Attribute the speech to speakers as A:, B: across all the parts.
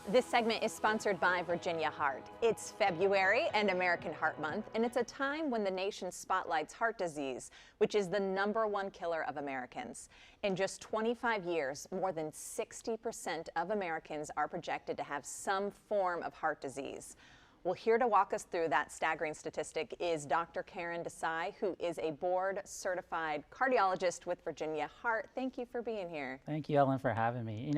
A: This segment is sponsored by Virginia Heart. It's February and American Heart Month, and it's a time when the nation spotlights heart disease, which is the #1 killer of Americans. In just 25 years, more than 60% of Americans are projected to have some form of heart disease. Well, here to walk us through that staggering statistic is Dr. Karan Desai, who is a board-certified cardiologist with Virginia Heart. Thank you for being here.
B: Thank you, Ellen, for having me.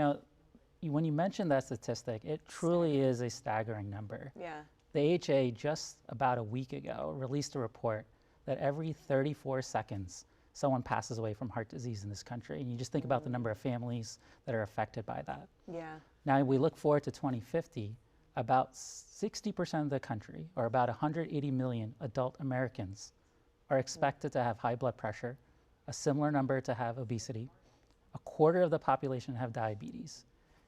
B: When you mentioned that statistic, it truly is a staggering number.
A: Yeah.
B: The AHA just about a week ago released a report that every 34 seconds someone passes away from heart disease in this country. And you just think about the number of families that are affected by that.
A: Yeah.
B: Now we look forward to 2050, about 60% of the country, or about 180 million adult Americans, are expected to have high blood pressure, a similar number to have obesity, a quarter of the population have diabetes.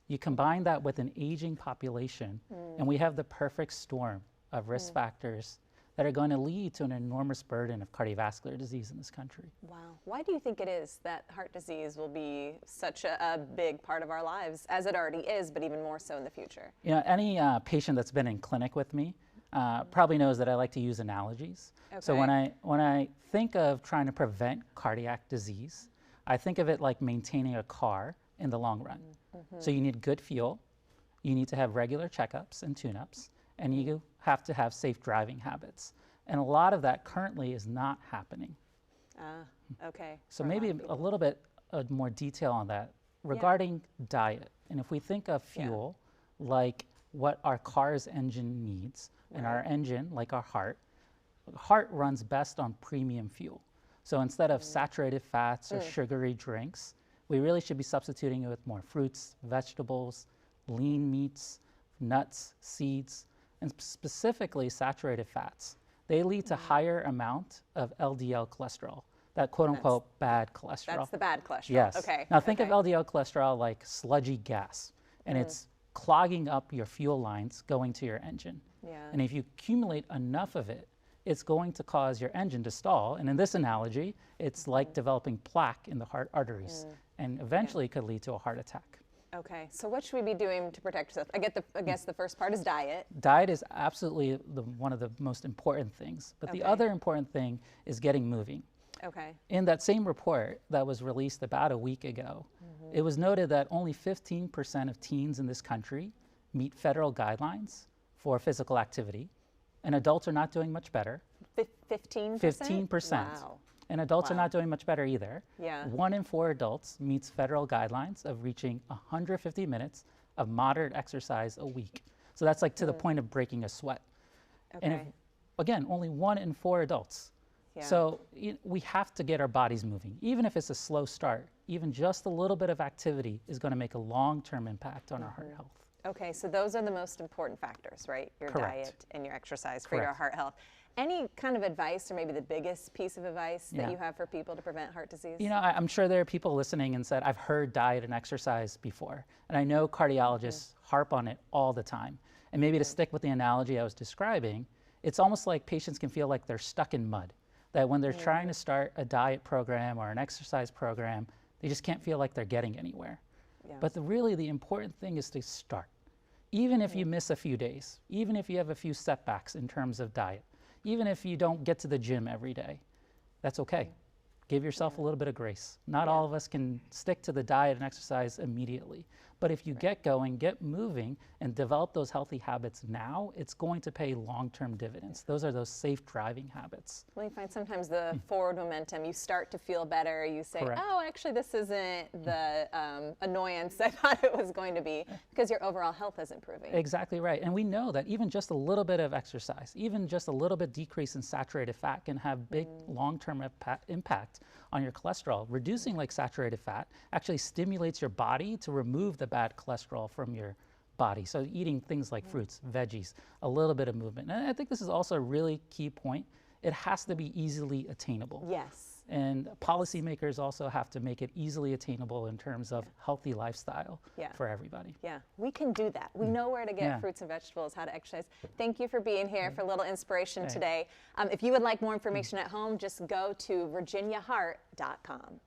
B: You combine that with an aging population, and we have the perfect storm of risk factors that are going to lead to an enormous burden of cardiovascular disease in this country.
A: Wow. Why do you think it is that heart disease will be such a big part of our lives, as it already is, but even more so in the future?
B: Any patient that's been in clinic with me probably knows that I like to use analogies.
A: Okay.
B: So when I think of trying to prevent cardiac disease, I think of it like maintaining a car in the long run. So you need good fuel, you need to have regular checkups and tune-ups, and you have to have safe driving habits. And a lot of that currently is not happening.
A: Okay.
B: So maybe a little bit more detail on that regarding diet. And if we think of fuel like what our car's engine needs, and our engine, like our heart runs best on premium fuel. So instead of saturated fats or sugary drinks, we really should be substituting it with more fruits, vegetables, lean meats, nuts, seeds, and specifically saturated fats. They lead to higher amount of LDL cholesterol, that quote-unquote bad cholesterol.
A: That's the bad cholesterol.
B: Yes.
A: Okay.
B: Now think of LDL cholesterol like sludgy gas, and it's clogging up your fuel lines going to your engine.
A: Yeah.
B: And if you accumulate enough of it, it's going to cause your engine to stall. And in this analogy, it's like developing plaque in the heart arteries, and eventually could lead to a heart attack.
A: Okay, so what should we be doing to protect ourselves? I guess the first part is diet.
B: Diet is absolutely one of the most important things, but the other important thing is getting moving.
A: Okay.
B: In that same report that was released about a week ago, it was noted that only 15% of teens in this country meet federal guidelines for physical activity, and adults are not doing much better.
A: 15%?
B: 15%.
A: Wow.
B: And adults are not doing much better either.
A: Yeah.
B: 1 in 4 adults meets federal guidelines of reaching 150 minutes of moderate exercise a week. So that's like to the point of breaking a sweat.
A: Okay.
B: And again, only 1 in 4 adults.
A: Yeah.
B: So we have to get our bodies moving. Even if it's a slow start, even just a little bit of activity is going to make a long-term impact on our heart health.
A: Okay, so those are the most important factors, right? Your diet and your exercise for your heart health. Any kind of advice, or maybe the biggest piece of advice that you have for people to prevent heart disease? I'm sure there are people listening and said, I've heard diet and exercise before. And I know cardiologists harp on it all the time. And maybe to stick with the analogy I was describing, it's almost like patients can feel like they're stuck in mud. That when they're trying to start a diet program or an exercise program, they just can't feel like they're getting anywhere. Yes.
B: But really the important thing is to start. Even if you miss a few days, even if you have a few setbacks in terms of diet, even if you don't get to the gym every day, that's okay. Give yourself a little bit of grace. Not all of us can stick to the diet and exercise immediately. But if you get going, get moving, and develop those healthy habits now, it's going to pay long-term dividends. Those are those safe driving habits.
A: Well, you find sometimes the forward momentum, you start to feel better, you say,
B: Correct.
A: oh, actually this isn't the annoyance I thought it was going to be, because your overall health is improving.
B: Exactly right. And we know that even just a little bit of exercise, even just a little bit decrease in saturated fat can have big long-term impact on your cholesterol. Reducing like saturated fat actually stimulates your body to remove the bad cholesterol from your body. So eating things like fruits, veggies, a little bit of movement. And I think this is also a really key point. It has to be easily attainable.
A: Yes.
B: And policymakers also have to make it easily attainable in terms of healthy lifestyle for everybody.
A: Yeah, we can do that. We know where to get fruits and vegetables, how to exercise. Thank you for being here for a little inspiration today. If you would like more information at home, just go to virginiaheart.com.